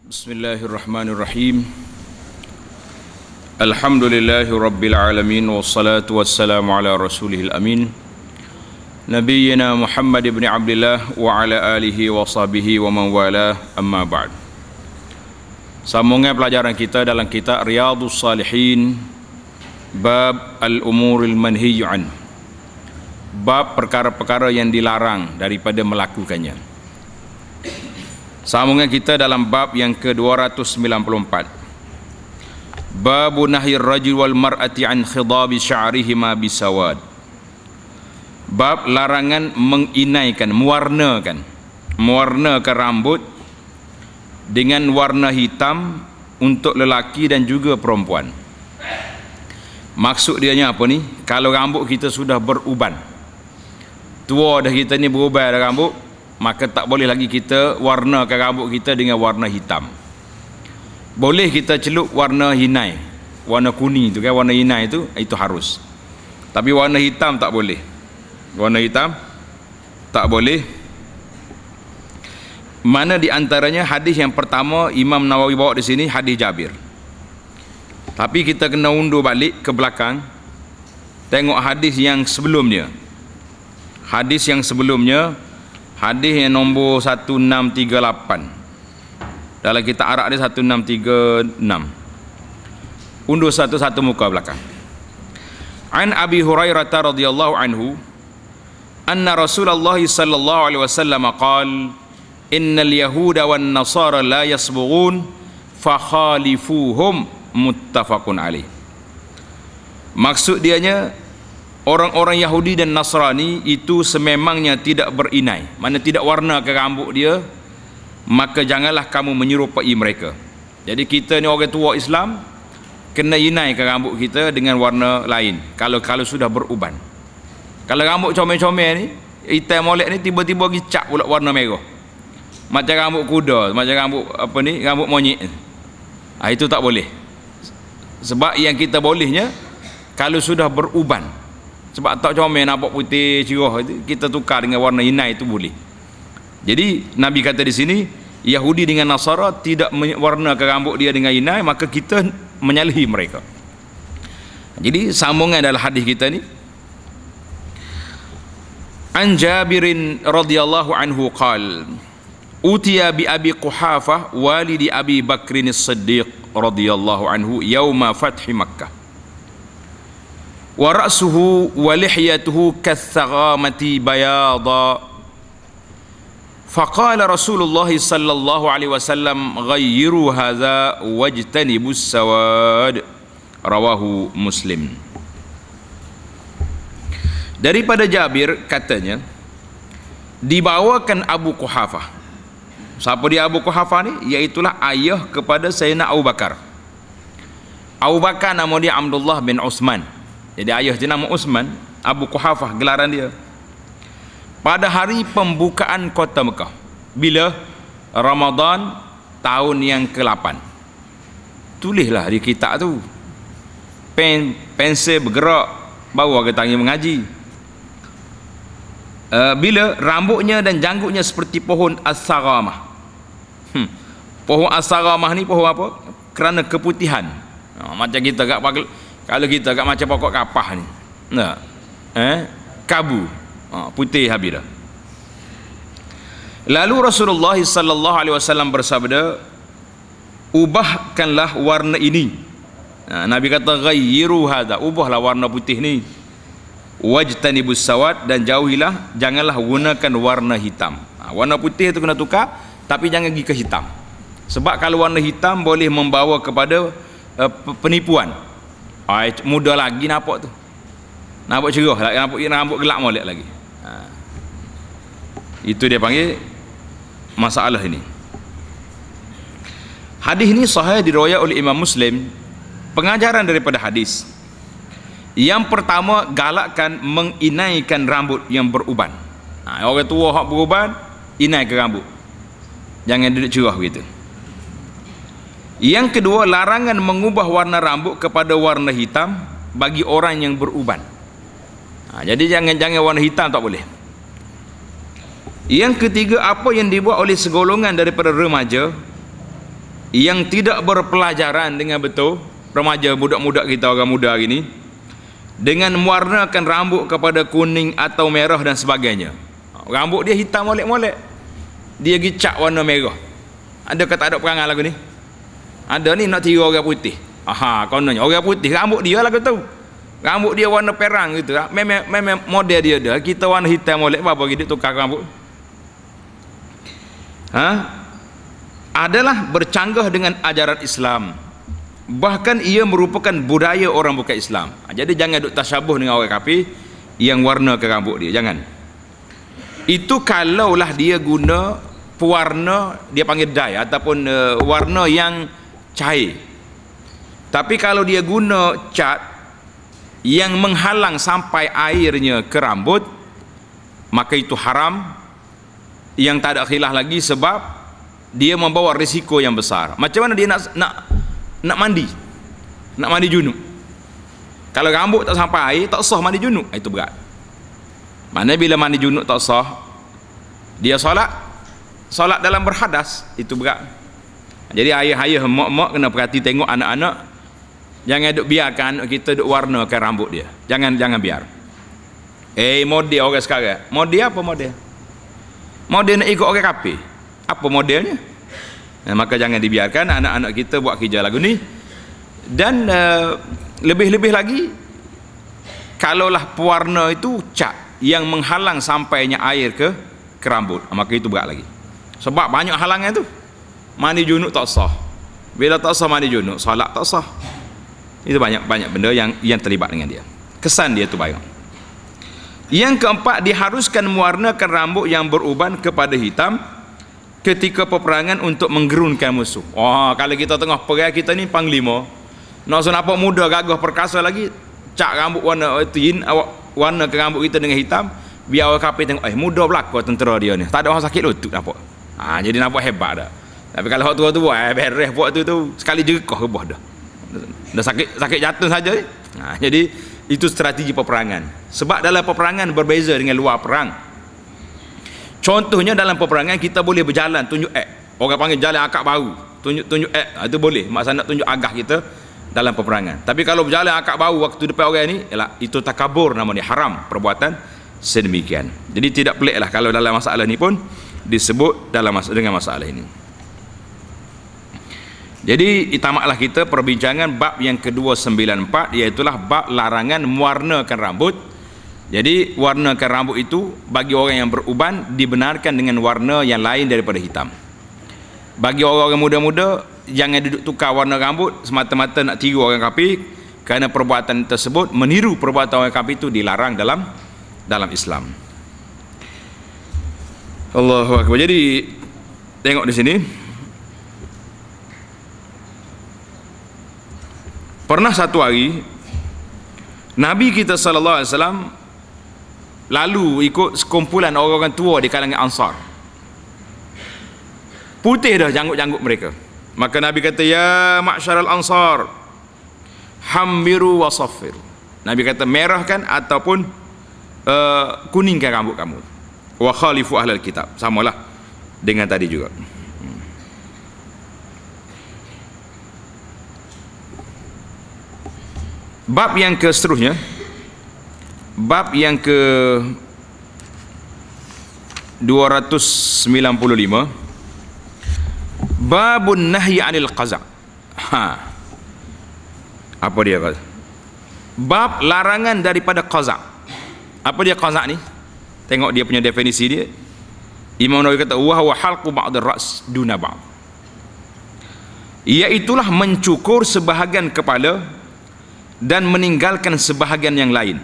Bismillahirrahmanirrahim. Alhamdulillahi rabbil alamin, wassalatu wassalamu ala rasulihil amin, nabiyyina Muhammad ibn Abdillah wa ala alihi wa sahbihi wa man wala, amma ba'd. Sambungan pelajaran kita dalam kitab Riyadhus Salihin, bab al-umuril manhiyyu an, bab perkara-perkara yang dilarang daripada melakukannya. Sambungan kita dalam bab yang ke-294, babu nahyi rajul wal mar'ati an khidabi sya'rihima bisawad, bab larangan menginaikan, mewarnakan rambut dengan warna hitam untuk lelaki dan juga perempuan. Maksud dianya apa ni? Kalau rambut kita sudah beruban, tua dah kita ni, beruban dah rambut, maka tak boleh lagi kita warnakan rambut kita dengan warna hitam. Boleh kita celup warna hinai, warna kuning tu kan, warna hinai itu harus. Tapi warna hitam tak boleh. Warna hitam tak boleh. Mana di antaranya hadis yang pertama Imam Nawawi bawa di sini, hadis Jabir. Tapi kita kena undur balik ke belakang, tengok hadis yang sebelumnya. Hadis yang sebelumnya, hadis yang nombor 1638 dalam kitab Arab dia 1636. Undur satu-satu muka belakang. An Abi Hurairah radhiyallahu anhu anna Rasulullah sallallahu alaihi wasallam qala innal yahuda wan nasara la yasbughun fakhalifuhum, muttafaqun alaih. Maksud dianya, orang-orang Yahudi dan Nasrani itu sememangnya tidak berinai, mana tidak warna ke rambut dia, maka janganlah kamu menyerupai mereka. Jadi kita ni orang tua Islam kena inai ke rambut kita dengan warna lain kalau sudah beruban. Kalau rambut comel-comel ni, hitam molek ni, tiba-tiba pergi cap pula warna merah, macam rambut kuda, macam rambut apa ni, rambut monyet. Itu tak boleh. Sebab yang kita bolehnya kalau sudah beruban. Sebab tak comel nampak putih cerah itu, kita tukar dengan warna inai itu boleh. Jadi Nabi kata di sini, Yahudi dengan Nasara tidak mewarnakan rambut dia dengan inai, maka kita menyalahi mereka. Jadi sambungan dalam hadis kita ni, An Jabirin radhiyallahu anhu qala utiya bi Abi Quhafah walidi Abi Bakrin as-Siddiq radhiyallahu anhu yauma fathi Makkah wa ra'suhu wa lihyatuhu kathaghamati bayada, faqala Rasulullah sallallahu alaihi wasallam ghayyiru hadza wajtanibus sawad, rawahu Muslim. Daripada Jabir katanya, dibawakan Abu Quhafah. Siapa dia Abu Quhafah ni? Iaitulah ayah kepada Sayyidina Abu Bakar. Abu Bakar nama dia Abdullah bin Utsman. Jadi ayah dia nama Utsman, Abu Quhafah gelaran dia. Pada hari pembukaan kota Mekah, bila Ramadan tahun yang ke-8. Tulislah di kitab tu, pensel bergerak, bawa ke tangan mengaji. Bila rambutnya dan janggutnya seperti pohon as-sagamah. Pohon as-sagamah ni pohon apa? Kerana keputihan. Macam kita kat, kalau kita kat macam pokok kapah ni, nah, kabu, putih habis dah. Lalu Rasulullah sallallahu alaihi wasallam bersabda, ubahkanlah warna ini. Nabi kata ghayyiru hadza, ubahlah warna putih ni, wajtanibus sawad, dan jauhilah, janganlah gunakan warna hitam. Warna putih itu kena tukar, tapi jangan pergi ke hitam. Sebab kalau warna hitam boleh membawa kepada penipuan. Muda lagi nampak tu, nampak cerah, nampak rambut gelap molek lagi. Itu dia panggil masalah ini. Hadis ini sahih, diriwayatkan oleh Imam Muslim. Pengajaran daripada hadis, yang pertama, galakkan menginaikan rambut yang beruban. Orang tua hak beruban, inaikan rambut, jangan duduk cerah begitu. Yang kedua, larangan mengubah warna rambut kepada warna hitam bagi orang yang beruban. Jadi jangan warna hitam tak boleh. Yang ketiga, apa yang dibuat oleh segolongan daripada remaja yang tidak berpelajaran dengan betul, remaja budak-budak kita, orang muda hari ni, dengan mewarnakan rambut kepada kuning atau merah dan sebagainya. Rambut dia hitam molek-molek, dia pergi cat warna merah. Adakah tak ada perangai lagu ni? Ada ni nak tiru orang putih. Aha, kononnya orang putih rambut dia lagu tu, rambut dia warna perang gitu. Memang model dia dah. Kita warna hitam molek, apa dia tukar rambut? Adalah bercanggah dengan ajaran Islam, bahkan ia merupakan budaya orang bukan Islam. Jadi jangan duk tasyabuh dengan orang kafir yang warna ke rambut dia, jangan. Itu kalaulah dia guna pewarna, dia panggil dye ataupun warna yang cair. Tapi kalau dia guna cat yang menghalang sampai airnya ke rambut, maka itu haram, yang tak ada khilaf lagi, sebab dia membawa risiko yang besar. Macam mana dia nak mandi junub? Kalau rambut tak sampai air, tak sah mandi junub, itu berat. Maknanya bila mandi junub tak sah, dia solat dalam berhadas, itu berat. Jadi ayah-ayah, mak-mak kena perhati tengok anak-anak, jangan duk biarkan anak kita duk warnakan rambut dia, jangan biar. Model orang sekarang, model apa model? Model nak ikut orang kafir, apa modelnya? Maka jangan dibiarkan anak-anak kita buat kerja lagu ni. Dan lebih-lebih lagi, kalaulah pewarna itu cat yang menghalang sampainya air ke rambut, maka itu berat lagi. Sebab banyak halangan tu. Mandi junub tak sah, bila tak sah mandi junub, solat tak sah. Itu banyak benda yang terlibat dengan dia, kesan dia tu banyak. Yang keempat, diharuskan mewarnakan rambut yang beruban kepada hitam ketika peperangan untuk menggerunkan musuh. Kalau kita tengah perang, kita ni panglima, nak nampak muda gagah perkasa lagi, cak rambut warna tin, warna ke rambut kita dengan hitam, biar orang kafir tengok, muda belaka tentera dia ni, tak ada orang sakit lutut nampak. Jadi nampak hebat dah. Tapi kalau orang tua tu buat beres buat tu sekali jerkah ke bawah dah sakit jatuh saja. Jadi itu strategi peperangan. Sebab dalam peperangan berbeza dengan luar perang. Contohnya dalam peperangan kita boleh berjalan tunjuk orang panggil jalan akak baru, tunjuk itu boleh, maksudnya nak tunjuk agah kita dalam peperangan. Tapi kalau berjalan akak baru waktu depan orang ni, itu takabur namanya, haram perbuatan sedemikian. Jadi tidak pelik lah kalau dalam masalah ni pun disebut dengan masalah ini. Jadi tamatlah kita perbincangan bab yang ke-294, iaitulah bab larangan mewarnakan rambut. Jadi warnakan rambut itu bagi orang yang beruban dibenarkan dengan warna yang lain daripada hitam. Bagi orang-orang muda-muda, jangan duduk tukar warna rambut semata-mata nak tiru orang kafir, kerana perbuatan tersebut meniru perbuatan orang kafir itu dilarang dalam Islam. Allahu Akbar. Jadi tengok di sini, pernah satu hari Nabi kita sallallahu alaihi wasallam lalu ikut sekumpulan orang-orang tua di kalangan Ansar. Putih dah janggut-janggut mereka. Maka Nabi kata, ya ma'syaral Ansar, hammiru wa saffiru. Nabi kata, merahkan ataupun kuningkan rambut kamu. Wa khalifu ahlal kitab. Samalah dengan tadi juga. Bab yang ke seterusnya, bab yang ke 295, babun nahyi anil qaza'. Apa dia qaza'? Bab larangan daripada qaza'. Apa dia qaza' ni? Tengok dia punya definisi dia. Imam Nawawi kata, wa huwa halqu ba'd ar-ra's duna ba'd. Iaitulah mencukur sebahagian kepala dan meninggalkan sebahagian yang lain.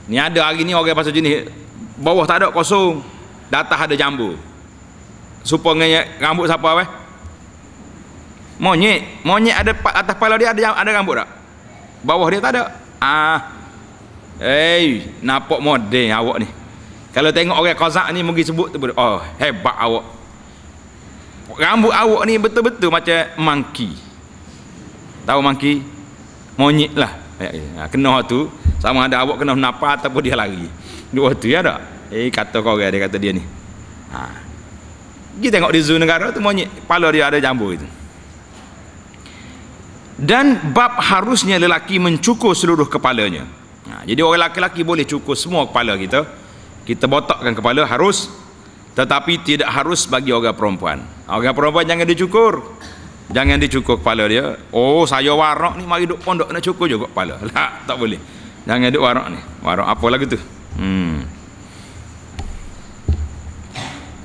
Ni ada hari ni orang pasal jenis bawah tak ada kosong, atas ada jambu. Supaya rambut siapa monyet ada atas kepala dia ada rambut tak? Bawah dia tak ada. Nampak model awak ni. Kalau tengok orang Qazaq ni mungkin sebut tu, oh hebat awak. Rambut awak ni betul-betul macam monkey. Tahu monkey? Monyet lah. Kena tu sama ada awak kena napa ataupun dia lari. Dua tu ya tak? Kata kau dia kata dia ni. Kita tengok di zoo negara tu monyet, kepala dia ada jambu itu. Dan bab harusnya lelaki mencukur seluruh kepalanya. Jadi orang lelaki boleh cukur semua kepala kita. Kita botakkan kepala harus, tetapi tidak harus bagi orang perempuan. Orang perempuan jangan dicukur. Jangan dicukur kepala dia. Oh, saya warak ni, mari duk pondok nak cukur juga kepala. Tak, tak boleh. Jangan duk warak ni. Warak apa lagu tu?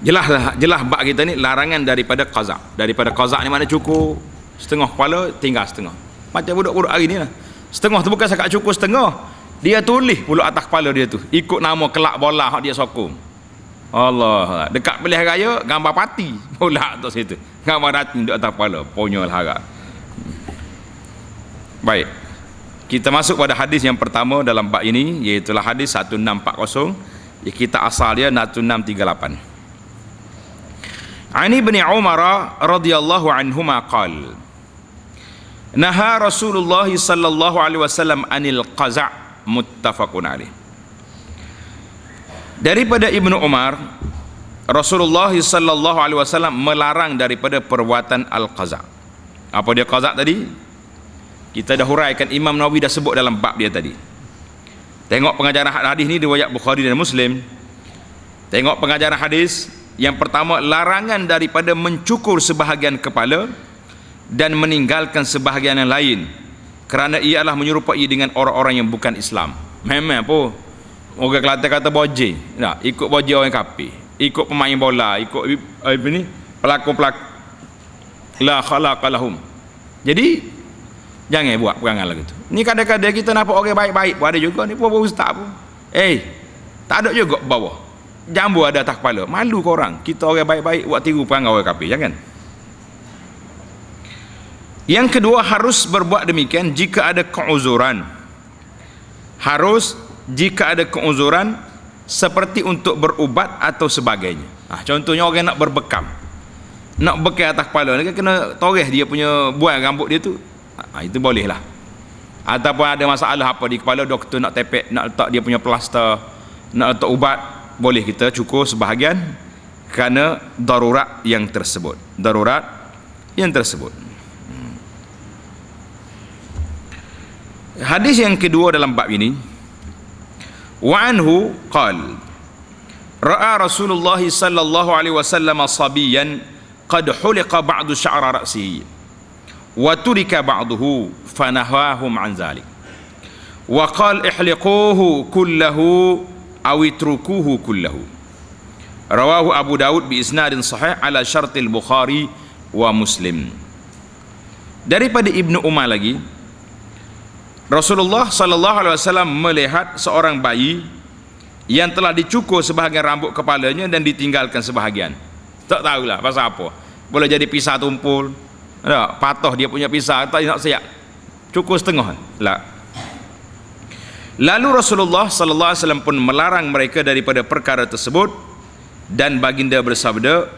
Jelas bab kita ni larangan daripada qaza'. Daripada qaza' ni mana cukur setengah kepala, tinggal setengah. Macam budak-budak hari ni lah. Setengah tu bukan sakat cukur setengah. Dia tulis pula atas kepala dia tu. Ikut nama kelak bola hak dia sokong. Allah. Dekat pilihan raya, gambar parti. Bola atas situ. Gambar datin duduk atas kepala. Ponyol harap. Baik. Kita masuk pada hadis yang pertama dalam bab ini, iaitulah hadis 1640. Kita asal dia 1638. Ani bin Umar radhiyallahu anhuma qala Naha Rasulullah sallallahu alaihi wasallam anil qaza', muttafaqun alaih. Daripada Ibnu Umar, Rasulullah sallallahu alaihi wasallam melarang daripada perbuatan al-qaza'. Apa dia qaza' tadi? Kita dah huraikan, Imam Nawawi dah sebut dalam bab dia tadi. Tengok pengajaran hadis ni riwayat Bukhari dan Muslim. Tengok pengajaran hadis yang pertama, larangan daripada mencukur sebahagian kepala dan meninggalkan sebahagian yang lain, kerana ia adalah menyerupai dengan orang-orang yang bukan Islam. Memang pun orang Kelantan kata boje, tak, ikut boje orang kafir, ikut pemain bola, ikut apa ni, pelakon-pelakon, la khalaqa lahum. Jadi jangan buat perangai lagu tu. Ni kadang-kadang kita nampak orang baik-baik pun ada juga ni, pun ustaz pun tak ada juga bawah jambu ada atas kepala. Malu korang, kita orang baik-baik buat tiru perangai orang kafir. Jangan. Yang kedua, harus berbuat demikian jika ada keuzuran. Harus jika ada keuzuran, seperti untuk berubat atau sebagainya. Contohnya orang nak berbekam, nak bekam atas kepala, dia kena toreh dia punya buai rambut dia tu, itu boleh lah. Ataupun ada masalah apa di kepala, doktor nak tepek, nak letak dia punya plaster, nak letak ubat, boleh kita cukur sebahagian kerana darurat yang tersebut. Darurat yang tersebut. Hadis yang kedua dalam bab ini, wa anhu qala ra'a Rasulullah sallallahu alaihi wasallam sabiyan qad huliqa ba'du sya'ra ra'sihi wa turika ba'duhu fanahahum an zalik wa qala ihliquhu kullahu aw itrukuhu kullahu. Rawahu Abu Daud bi isnadin sahih ala syartil Bukhari wa Muslim. Daripada Ibnu Umar lagi, Rasulullah sallallahu alaihi wasallam melihat seorang bayi yang telah dicukur sebahagian rambut kepalanya dan ditinggalkan sebahagian. Tak tahulah pasal apa. Boleh jadi pisah tumpul, tak, patah dia punya pisah, tak nak siap. Cukur setengah. Lah. Lalu Rasulullah sallallahu alaihi wasallam pun melarang mereka daripada perkara tersebut dan baginda bersabda,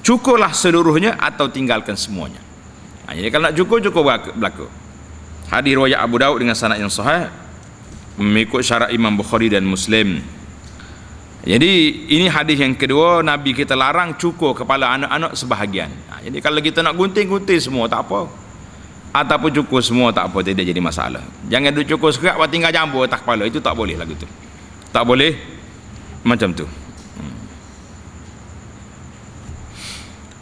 cukurlah seluruhnya atau tinggalkan semuanya. Jadi kalau nak cukur, cukur belaka. Hadis riwayat Abu Daud dengan sanad yang sahih mengikut syarat Imam Bukhari dan Muslim. Jadi ini hadis yang kedua, Nabi kita larang cukur kepala anak-anak sebahagian. Jadi kalau kita nak gunting semua tak apa, ataupun cukur semua tak apa, tidak jadi masalah. Jangan duk cukur sekerat buat tinggal jambu atas kepala, itu tak boleh lagu tu. Tak boleh macam tu.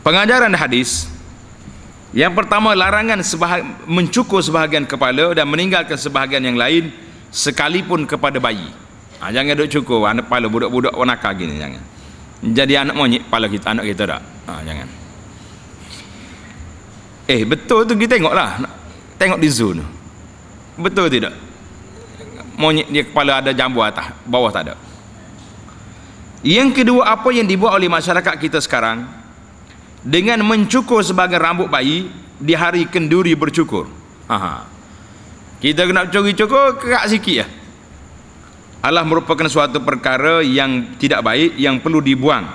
Pengajaran hadis yang pertama, larangan mencukur sebahagian kepala dan meninggalkan sebahagian yang lain, sekalipun kepada bayi. Jangan duk cukur anak kepala budak-budak wanaka gini, jangan. Jadi anak monyet kepala kita, anak kita tak. Jangan. Betul tu, kita tengoklah. Tengok di zoo tu. Betul tidak? Monyet dia kepala ada jambu atas, bawah tak ada. Yang kedua, apa yang dibuat oleh masyarakat kita sekarang dengan mencukur sebagai rambut bayi di hari kenduri bercukur. Kita kena cukur kerak sikit ya. Adalah merupakan suatu perkara yang tidak baik, yang perlu dibuang.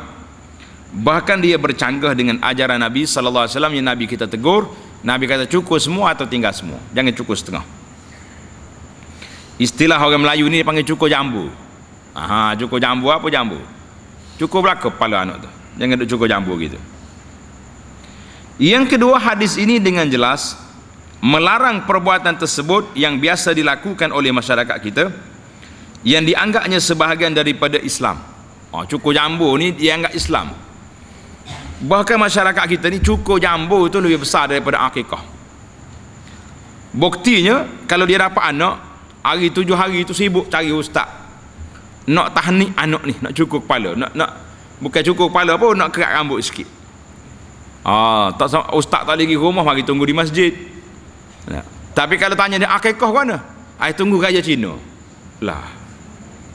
Bahkan dia bercanggah dengan ajaran Nabi sallallahu alaihi wasallam yang Nabi kita tegur. Nabi kata cukur semua atau tinggal semua, jangan cukur setengah. Istilah orang Melayu ni panggil cukur jambu. Cukur jambu apa jambu? Cukur belaka kepala anak tu. Jangan duk cukur jambu gitu. Yang kedua, hadis ini dengan jelas melarang perbuatan tersebut yang biasa dilakukan oleh masyarakat kita yang dianggapnya sebahagian daripada Islam. Cukur jambu ni dianggap Islam. Bahkan masyarakat kita ni cukur jambu tu lebih besar daripada akikah. Buktinya kalau dia dapat anak, hari 7 hari tu sibuk cari ustaz. Nak tahnik anak ni, nak cukur kepala, nak bukan cukur kepala pun, nak kerat rambut sikit. Ustaz tak lagi rumah, mari tunggu di masjid. Tapi kalau tanya dia akikah mana? Ai tunggu raya Cina. Lah.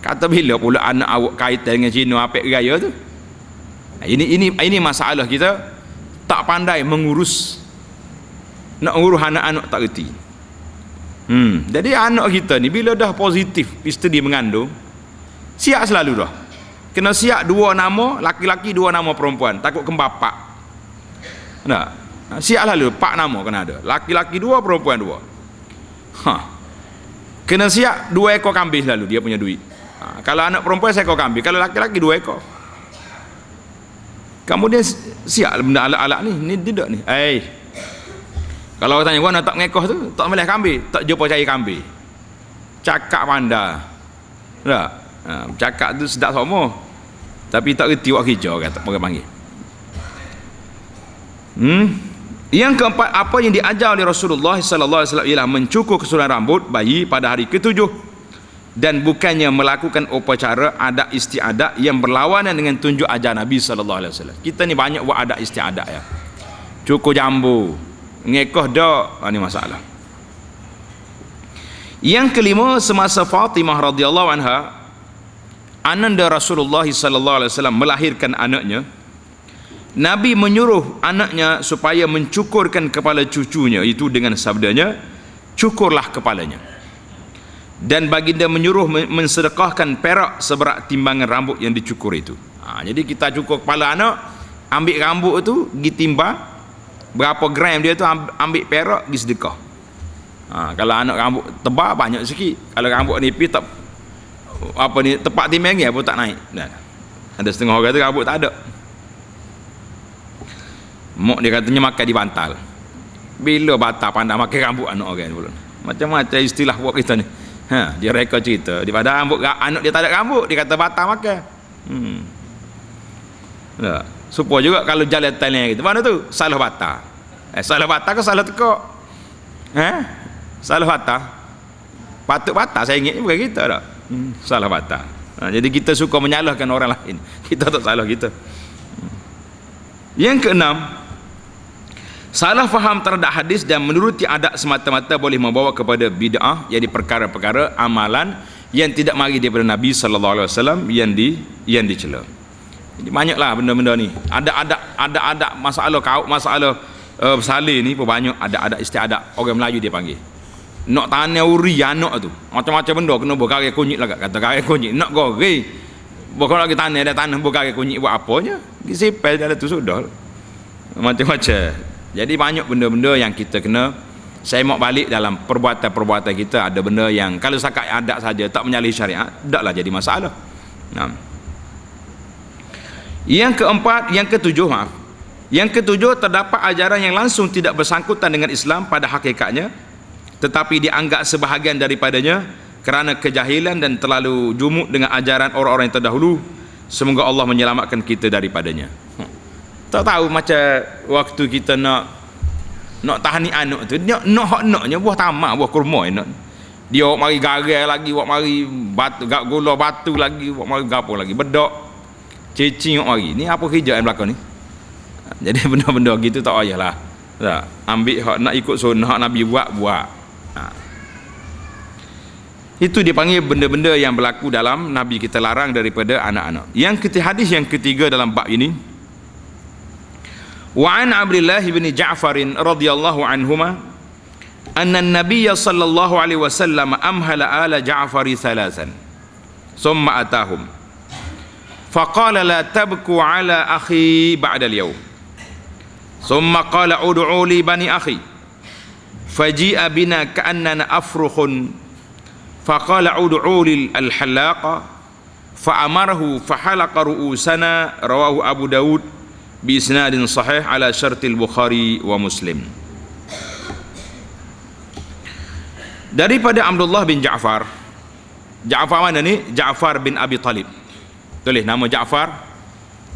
Kata bila pula anak awak kaitan dengan Cina apik raya tu? Ini masalah kita tak pandai mengurus. Nak urus anak-anak tak reti. Jadi anak kita ni bila dah positif isteri mengandung, siap selalu dah. Kena siap 2 nama, laki-laki 2 nama perempuan, takut kembar pak. Nak. Siap lalu 4 nama kena ada. Laki-laki 2, perempuan 2. Kena siap 2 ekor kambing selalu dia punya duit. Kalau anak perempuan seekor kambing, kalau laki-laki 2 ekor. Kemudian siap benda alat-alat ni tidak ni. Kalau orang tanya gua nak tak mengekoh tu, tak melih kambing, tak jumpa cari kambing. Cakap pandai. Tak? Cakap tu sedap semua. Tapi tak reti buat kerja kata orang panggil. Yang keempat, apa yang diajar oleh Rasulullah sallallahu alaihi wasallam ialah mencukur keseluruhan rambut bayi pada hari ke-7 dan bukannya melakukan upacara adat istiadat yang berlawanan dengan tunjuk ajar Nabi sallallahu alaihi wasallam. Kita ni banyak buat adat istiadat ya. Cukur jambu, ngekoh dak, ni masalah. Yang kelima, semasa Fatimah radhiyallahu anha, ananda Rasulullah sallallahu alaihi wasallam melahirkan anaknya, Nabi menyuruh anaknya supaya mencukurkan kepala cucunya itu dengan sabdanya, cukurlah kepalanya. Dan baginda menyuruh mensedekahkan perak seberat timbangan rambut yang dicukur itu. Jadi kita cukur kepala anak, ambil rambut tu pergi timbang berapa gram dia tu, ambil perak pergi sedekah. Kalau anak rambut tebal banyak sikit, kalau rambut nipis tak apa ni tepat timbang dia pun tak naik. Ada setengah orang tu rambut tak ada. Mak dia katanya makan di bantal. Bila batal pandai makan rambut anak orang pula. Macam-macam istilah buat kita ni. Dia reka cerita daripada rambut anak dia tak ada rambut, dia kata batal makan. Supaya juga kalau jalan talian gitu, mana tu? Salah batal. Salah batal ke salah tekak? Salah batal. Patut batal saya ingat bukan kita dah. Salah batal. Jadi kita suka menyalahkan orang lain. Kita tak salah kita. Yang keenam, salah faham terhadap hadis dan menuruti adat semata-mata boleh membawa kepada bid'ah, jadi perkara-perkara amalan yang tidak mari daripada Nabi sallallahu alaihi wasallam yang dicela. Jadi banyaklah benda-benda ni. Ada masalah bersalin ni pun banyak, ada istiadat orang Melayu dia panggil. Nak tanah uri anak tu. Macam-macam benda kena berkarya kunyit lah kata karya kunyit. Nak goreng. Bukan lagi tanah, ada tanah berkarya kunyit buat apanya? Sipel dalam tu sudah. Macam-macam. Jadi banyak benda-benda yang kita kena semak balik dalam perbuatan-perbuatan kita. Ada benda yang kalau sakat adat saja tak menyalahi syariat, taklah jadi masalah. Yang ketujuh, terdapat ajaran yang langsung tidak bersangkutan dengan Islam pada hakikatnya, tetapi dianggap sebahagian daripadanya kerana kejahilan dan terlalu jumuk dengan ajaran orang-orang yang terdahulu. Semoga Allah menyelamatkan kita daripadanya. Tak tahu macam waktu kita nak tahani anak tu, naknya buah tamak, buah kurma nak. Dia buat mari garai lagi, buat mari batu, gula batu lagi, buat mari gapo lagi, bedak, cicing buat mari. Ni apa kerja yang belakang ni? Jadi benda-benda gitu tak payahlah. Tak, ambil hak nak ikut sunnah hak Nabi buat. Itu dipanggil benda-benda yang berlaku dalam Nabi kita larang daripada anak-anak. Hadis yang ketiga dalam bab ini, wa an Abdullah bin Ja'far radhiyallahu anhuma anna an-nabiy sallallahu alaihi wasallam amhala ala Ja'far thalathan thumma atahum faqala la tabku ala akhi ba'da al-yawm thumma qala ud'u li bani akhi faji'a bina ka'annana afrukhun faqala ud'u lil al-halaqa fa'amarahu fahalaqa ru'usana. Rawahu Abu Dawud bi isnadin sahih ala syartil Bukhari wa Muslim. Daripada Abdullah bin Ja'far. Ja'far mana ni? Ja'far bin Abi Talib. Tulis nama Ja'far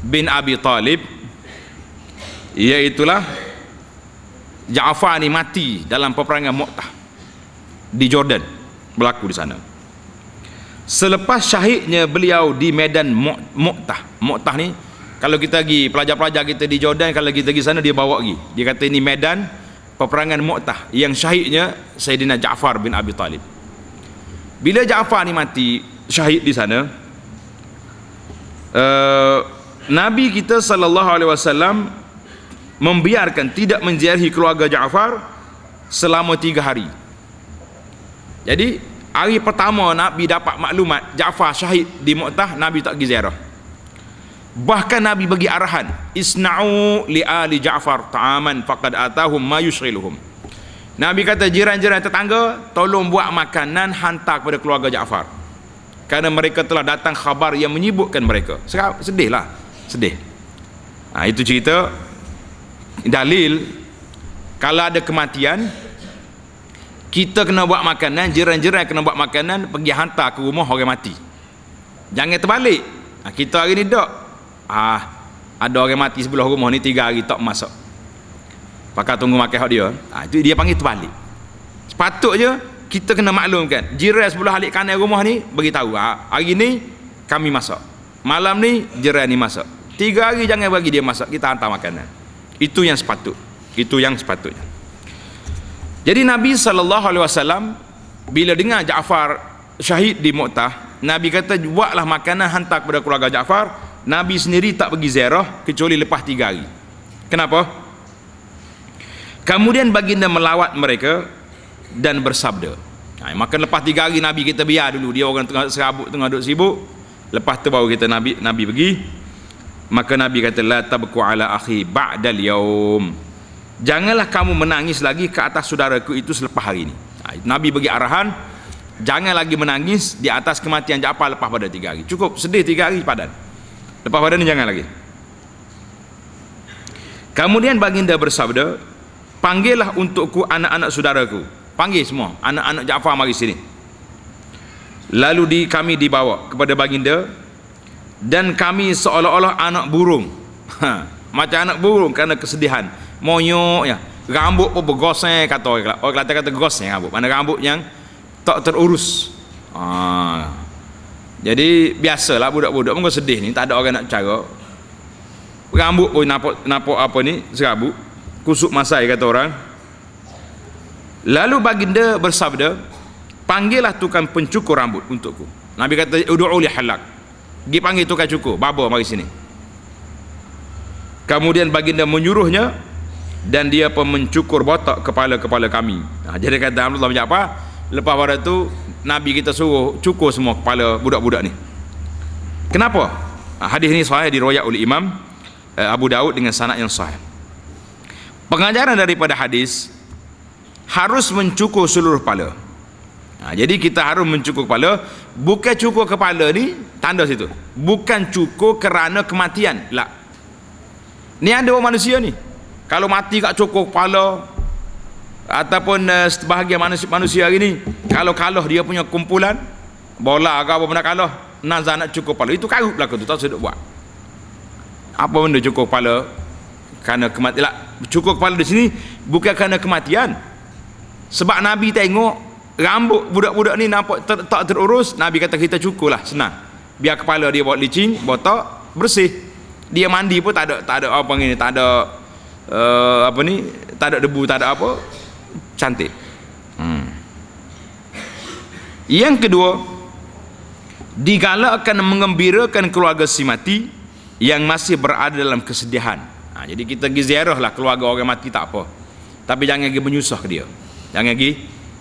bin Abi Talib, iaitulah Ja'far ni mati dalam peperangan Mu'tah di Jordan, berlaku di sana. Selepas syahidnya beliau di medan Mu'tah. Mu'tah ni kalau kita pergi, pelajar-pelajar kita di Jordan, kalau kita pergi sana dia bawa pergi. Dia kata ini medan peperangan Mu'tah yang syahidnya Sayyidina Ja'far bin Abi Talib. Bila Ja'far ni mati syahid di sana, Nabi kita sallallahu alaihi wasallam membiarkan tidak menziarahi keluarga Ja'far selama 3 hari. Jadi hari pertama Nabi dapat maklumat Ja'far syahid di Mu'tah, Nabi tak pergi ziarah. Bahkan Nabi bagi arahan, isna'u li ali Ja'far ta'aman faqad atahum ma yushghiluhum. Nabi kata jiran-jiran tetangga tolong buat makanan hantar kepada keluarga Ja'far, kerana mereka telah datang khabar yang menyibukkan mereka. Sedih lah, sedih. Itu cerita dalil kalau ada kematian kita kena buat makanan, jiran-jiran kena buat makanan, pergi hantar ke rumah orang mati. Jangan terbalik. Kita hari ni tak ada orang mati sebelah rumah ni 3 hari tak masak, pakai tunggu makan hak dia. Itu dia panggil terbalik. Sepatutnya kita kena maklumkan jiran sebelah alik kanan rumah ni, beritahu hari ni kami masak, malam ni jiran ni masak. 3 hari jangan bagi dia masak, kita hantar makanan. Itu yang sepatutnya. Jadi Nabi SAW bila dengar Ja'far syahid di Mu'tah, Nabi kata buatlah makanan hantar kepada keluarga Ja'far. Nabi sendiri tak pergi ziarah kecuali lepas 3 hari. Kenapa? Kemudian baginda melawat mereka dan bersabda. Maka lepas 3 hari Nabi kita biar dulu, dia orang tengah serabut, tengah duduk sibuk. Lepas tu baru kita Nabi pergi. Maka Nabi kata la tabku ala akhi ba'dal yaum. Janganlah kamu menangis lagi ke atas saudaraku itu selepas hari ini. Nabi bagi arahan, jangan lagi menangis di atas kematian Ja'far lepas pada 3 hari. Cukup sedih 3 hari padan. Lepas pada ni jangan lagi. Kemudian baginda bersabda, panggillah untukku anak-anak saudaraku. Panggil semua anak-anak Ja'far mari sini. Lalu kami dibawa kepada baginda, dan kami seolah-olah anak burung. Macam anak burung kerana kesedihan. Monyok ya. Rambut pun bergoseng, kata orang kata goseng rambut. Mana rambut yang tak terurus. Jadi biasalah budak-budak pun sedih ni, tak ada orang nak cara. Rambut pun nampak apa ni, serabut, kusuk masai kata orang. Lalu baginda bersabda, panggillah tukang pencukur rambut untukku. Nabi kata ud'u li halak. Pergi panggil tukang cukur, baba mari sini. Kemudian baginda menyuruhnya, dan dia pun mencukur botak kepala-kepala kami. Jadi kata Abdullah bin Ja'far, lepas pada tu Nabi kita suruh cukur semua kepala budak-budak ni. Kenapa? Hadis ni sahih diriwayat oleh Imam Abu Daud dengan sanad yang sahih. Pengajaran daripada hadis, harus mencukur seluruh kepala. Jadi kita harus mencukur kepala. Bukan cukur kepala ni tanda situ, bukan cukur kerana kematian lah. Ni ada orang manusia ni, kalau mati kat cukur kepala, ataupun sebahagian manusia hari ni kalau kalah dia punya kumpulan bola ke apa benda kalah, nazar nak cukur kepala, itu karut lah tu, tak sedap buat. Apa benda cukur kepala kerana kematian lah. Cukur kepala di sini bukan kerana kematian, sebab Nabi tengok rambut budak-budak ni nampak tak terurus. Nabi kata kita cukur lah, senang, biar kepala dia buat licin, botak, bersih. Dia mandi pun tak ada apa ni, tak ada apa ni, tak ada debu, tak ada apa, cantik. Yang kedua, digalakkan mengembirakan keluarga si mati yang masih berada dalam kesedihan. Jadi kita pergi ziarah lah keluarga orang mati, tak apa, tapi jangan pergi menyusah dia, jangan pergi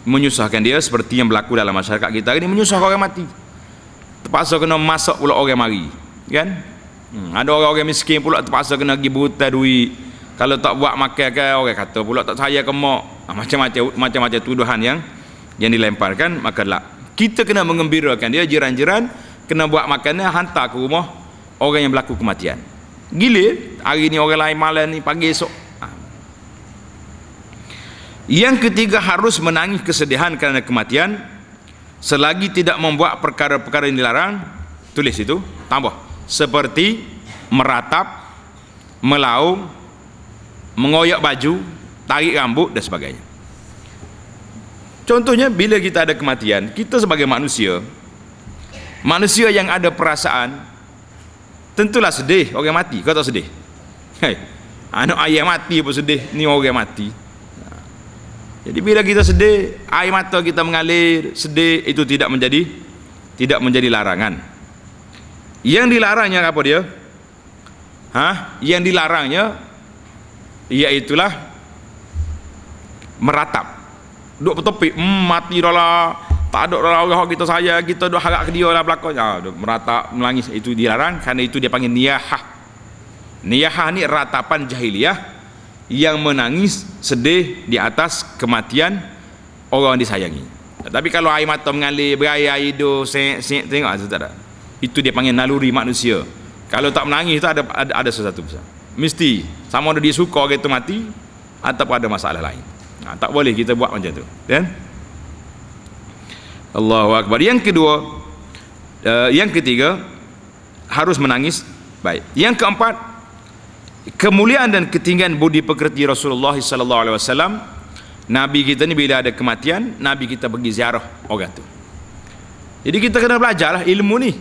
menyusahkan dia seperti yang berlaku dalam masyarakat kita ini, menyusah orang mati, terpaksa kena masak pula orang mari kan. Ada orang-orang miskin pula terpaksa kena pergi buta duit, kalau tak buat makan kan orang kata pula tak saya ke mak. Macam-macam tuduhan yang dilemparkan. Maka lah kita kena mengembirakan dia, jiran-jiran kena buat makanan hantar ke rumah orang yang berlaku kematian. Gila hari ni orang lain malam ni pagi esok. Yang ketiga, harus menangis kesedihan kerana kematian selagi tidak membuat perkara-perkara yang dilarang. Tulis itu, tambah, seperti meratap, melaung, mengoyak baju, tarik rambut dan sebagainya. Contohnya, bila kita ada kematian, kita sebagai manusia yang ada perasaan, tentulah sedih orang mati. Kau tak sedih? Hei, anak ayah mati pun sedih, ni orang mati. Jadi bila kita sedih, air mata kita mengalir, sedih, itu tidak menjadi larangan. Yang dilarangnya apa dia? Yang dilarangnya iaitulah meratap. Duk bertopik, mati dah lah, tak ada dah orang kita sayang, kita duk harap ke dia lah belakang. Meratap, menangis, itu dilarang, kerana itu dia panggil niyahah. Niyahah ni ratapan jahiliyah yang menangis sedih di atas kematian orang disayangi. Tapi kalau air mata mengalir, berair hidup, tengok itu tak ada. Itu dia panggil naluri manusia. Kalau tak menangis itu ada sesuatu besar. Mesti sama ada dia suka orang itu mati ataupun ada masalah lain. Tak boleh kita buat macam tu, kan? Allahu Akbar. Yang kedua, yang ketiga, harus menangis. Baik. Yang keempat, kemuliaan dan ketinggian budi pekerti Rasulullah sallallahu alaihi wasallam. Nabi kita ni bila ada kematian, Nabi kita pergi ziarah orang tu. Jadi kita kena belajarlah ilmu ni.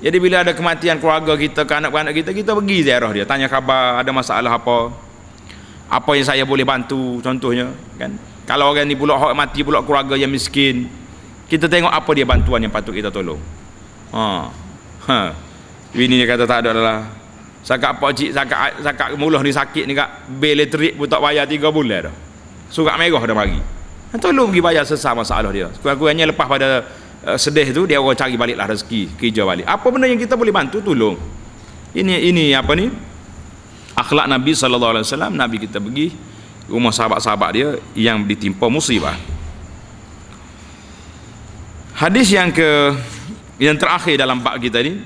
Jadi bila ada kematian keluarga kita, ke anak-anak kita, kita pergi ziarah dia, tanya khabar, ada masalah apa yang saya boleh bantu, contohnya, kan? Kalau orang ni pula mati pula keluarga yang miskin, kita tengok apa dia bantuan yang patut kita tolong. Bini dia kata tak ada lah, sakat pak cik, sakat mulah ni sakit ni kak, bil elektrik pun tak bayar 3 bulan dah, surat merah dah bagi. Tolong pergi bayar selesai masalah dia. Kurang-kurangnya lepas pada sedih tu, dia orang cari baliklah rezeki, kerja balik. Apa benda yang kita boleh bantu, tolong. Ini apa ni, akhlak Nabi SAW. Nabi kita pergi rumah sahabat-sahabat dia yang ditimpa musibah. Hadis yang terakhir dalam bab kita ni,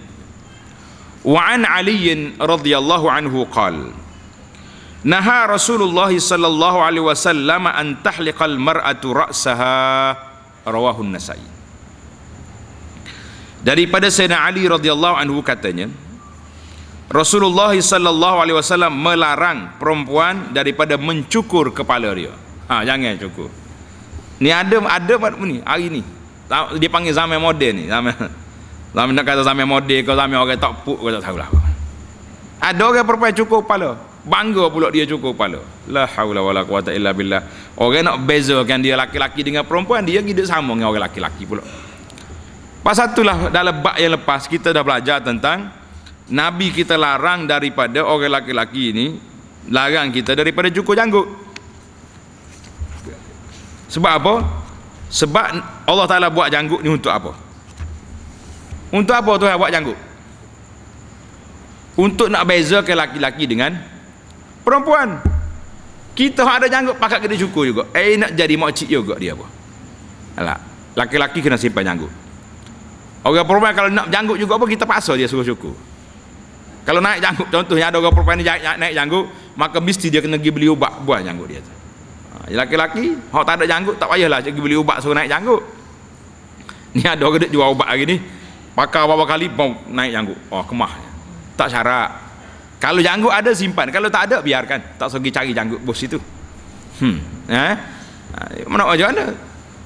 wa an Ali radhiyallahu anhu qala naha Rasulullah sallallahu alaihi wasallam an tahliqal mar'atu ra'saha, rawahu an-Nasa'i. Daripada Sayyidina Ali radhiyallahu anhu katanya, Rasulullah sallallahu alaihi wasallam melarang perempuan daripada mencukur kepala dia. Jangan cukur. Ni ada ni hari ni. Dia panggil zaman moden ni. Zaman nak kata zaman moden ke zaman orang tak puk ke tak tahulah. Ada orang perempuan cukur kepala. Bangga pula dia cukur kepala. La haula wala quwata illa billah. Orang nak bezakan dia laki-laki dengan perempuan, dia hidup sama dengan orang laki-laki pula. Pasal itulah dalam bab yang lepas kita dah belajar tentang Nabi kita larang daripada orang laki-laki ini, larang kita daripada cukur janggut. Sebab apa? Sebab Allah Ta'ala buat janggut ni untuk apa? Untuk apa Tuhan buat janggut? Untuk nak bezakan laki-laki dengan perempuan. Kita ada janggut pakat kena cukur juga. Nak jadi makcik juga dia apa? Alah, laki-laki kena simpan janggut. Orang perempuan kalau nak janggut juga apa, kita paksa dia suruh cukur. Kalau naik janggut, contohnya ada orang perempuan ni naik janggut, maka mesti dia kena pergi beli ubat buat janggut dia tu. Laki-laki hak tak ada janggut tak payahlah pergi beli ubat suruh naik janggut. Ni ada orang duk jual ubat hari ni, pakai berapa kali bom naik janggut. Kemah. Tak syarat. Kalau janggut ada simpan, kalau tak ada biarkan. Tak pergi cari janggut bos itu. Mana macam mana?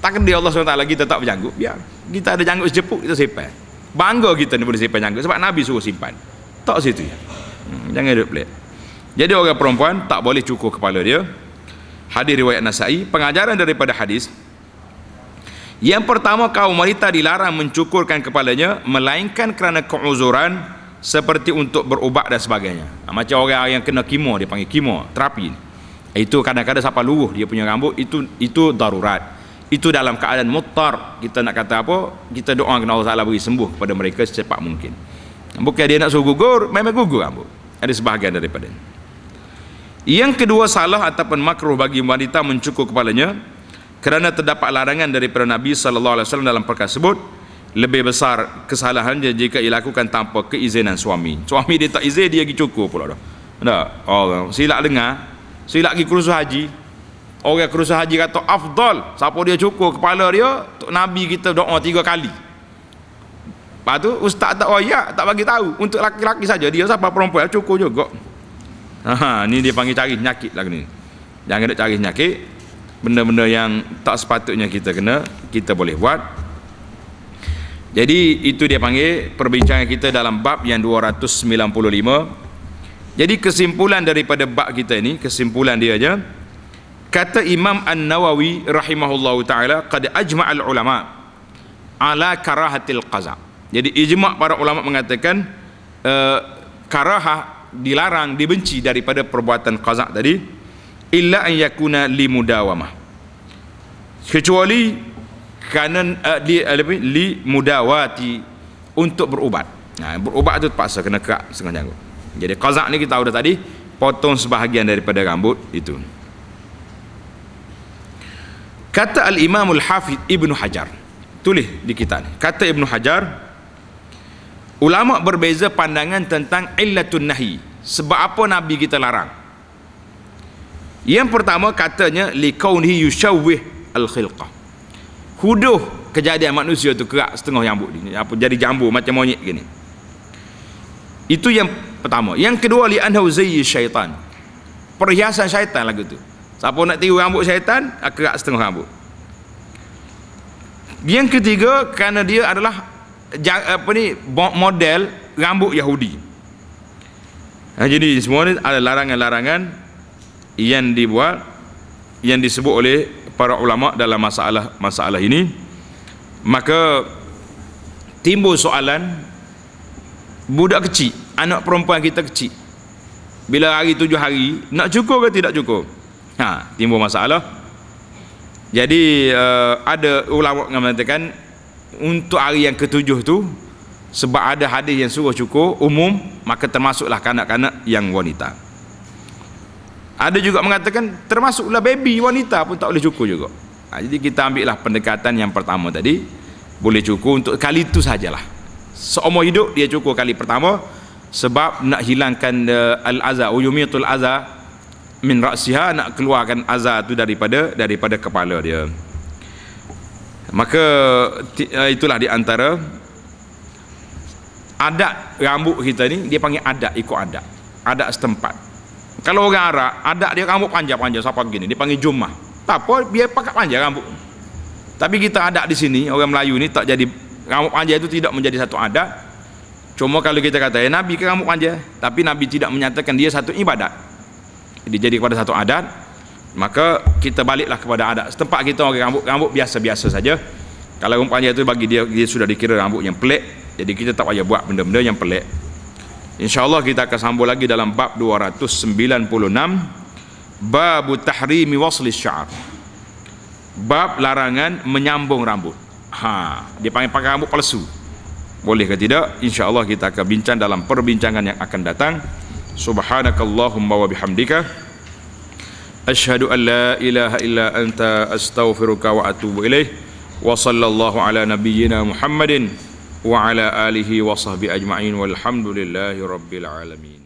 Takkan dia Allah SWT kita tak berjanggut, biar. Kita ada janggut sejepuk kita simpan. Bangga kita ni boleh simpan janggut sebab Nabi suruh simpan. Tak situ ya. Jangan duduk pelik. Jadi orang perempuan tak boleh cukur kepala dia. Hadis riwayat Nasa'i. Pengajaran daripada hadis, yang pertama, kaum wanita dilarang mencukurkan kepalanya melainkan kerana keuzuran seperti untuk berubat dan sebagainya. Macam orang yang kena kemo, dia panggil kemo, terapi. Itu kadang-kadang sampai luruh dia punya rambut, itu darurat. Itu dalam keadaan muttar. Kita nak kata apa? Kita doa kena Allah Ta'ala beri sembuh kepada mereka secepat mungkin. Bukan dia nak suruh gugur, memang gugur rambut. Ada sebahagian daripada. Yang kedua, salah ataupun makruh bagi wanita mencukur kepalanya kerana terdapat larangan daripada Nabi SAW dalam perkara tersebut. Lebih besar kesalahannya jika dilakukan tanpa keizinan suami. Suami dia tak izin, dia pergi cukur pula dah. Tak? Silap dengar, silap pergi kursus haji, Orang kerusi haji kata afdal, siapa dia cukur kepala dia, Nabi kita doa 3 kali. Lepas tu ustaz tak royak, tak bagi tahu. Untuk laki-laki saja, dia siapa perempuan cukur juga. Ni dia panggil cari penyakit lah ni. Jangan nak cari penyakit. Benda-benda yang tak sepatutnya kita boleh buat. Jadi itu dia panggil perbincangan kita dalam bab yang 295. Jadi kesimpulan daripada bab kita ini, kesimpulan dia aja, kata Imam An-Nawawi rahimahullahu taala, qad ajma'al ulama ala karahatil qaza. Jadi ijma' para ulama mengatakan karahah, dilarang, dibenci daripada perbuatan qaza tadi, illa an yakuna limudawamah, kecuali kerana li mudawati, untuk berubat. Berubat tu terpaksa kena kerak setengah janggut. Jadi qaza ni kita tahu dah tadi, potong sebahagian daripada rambut itu. Kata Al-Imamul Hafidh Ibnu Hajar, tulis di kitab ni, kata Ibnu Hajar, ulama berbeza pandangan tentang illatun nahi, sebab apa Nabi kita larang. Yang pertama katanya liqaunihi yushawwih al-khilqah, huduh kejadian manusia tu kerak setengah rambut ni, apa jadi jambu macam monyet gini. Itu yang pertama. Yang kedua, li'annahu zayyi syaitan, perhiasan syaitan lagu tu. Siapa nak tiru rambut syaitan, kerak setengah rambut. Yang ketiga, kerana dia adalah model rambut Yahudi. Jadi semua ni ada larangan-larangan yang dibuat, yang disebut oleh para ulama dalam masalah ini. Maka timbul soalan, budak kecil, anak perempuan kita kecil, bila hari 7 hari nak cukur ke tidak cukur, timbul masalah. Jadi ada ulama yang mengatakan untuk hari yang ke-7 tu, sebab ada hadis yang suruh cukur umum, maka termasuklah kanak-kanak yang wanita. Ada juga mengatakan termasuklah baby wanita pun tak boleh cukur juga. Jadi kita ambillah pendekatan yang pertama tadi, boleh cukur untuk kali itu sajalah. Seumur hidup dia cukur kali pertama, sebab nak hilangkan al-aza, uyumiyatul aza min ra'siha, nak keluarkan aza tu daripada kepala dia. Maka itulah di antara adat rambut kita ni, dia panggil adat, ikut adat setempat. Kalau orang Arab, adat dia rambut panjang-panjang sampai begini, dia panggil jummah. Tak apa, biar pakat panjang rambut. Tapi kita adat di sini, orang Melayu ni tak jadi, rambut panjang itu tidak menjadi satu adat. Cuma kalau kita kata Nabi ke rambut panjang, tapi Nabi tidak menyatakan dia satu ibadat, dia jadi kepada satu adat, maka kita baliklah kepada adat setempat kita. Orang rambut biasa-biasa saja. Kalau rambut panjang itu bagi dia sudah dikira rambut yang pelik, jadi kita tak payah buat benda-benda yang pelik. InsyaAllah kita akan sambung lagi dalam bab 296, bab tahrimi wasli sya'r, bab larangan menyambung rambut. Dia panggil pakai rambut palsu, boleh ke tidak? InsyaAllah kita akan bincang dalam perbincangan yang akan datang. Subhanakallahumma wa bihamdika, asyhadu an la ilaha illa anta, astaghfiruka wa atubu ilaih. Wa sallallahu ala nabiyyina Muhammadin wa ala alihi wa sahbihi ajma'in, walhamdulillahi rabbil alamin.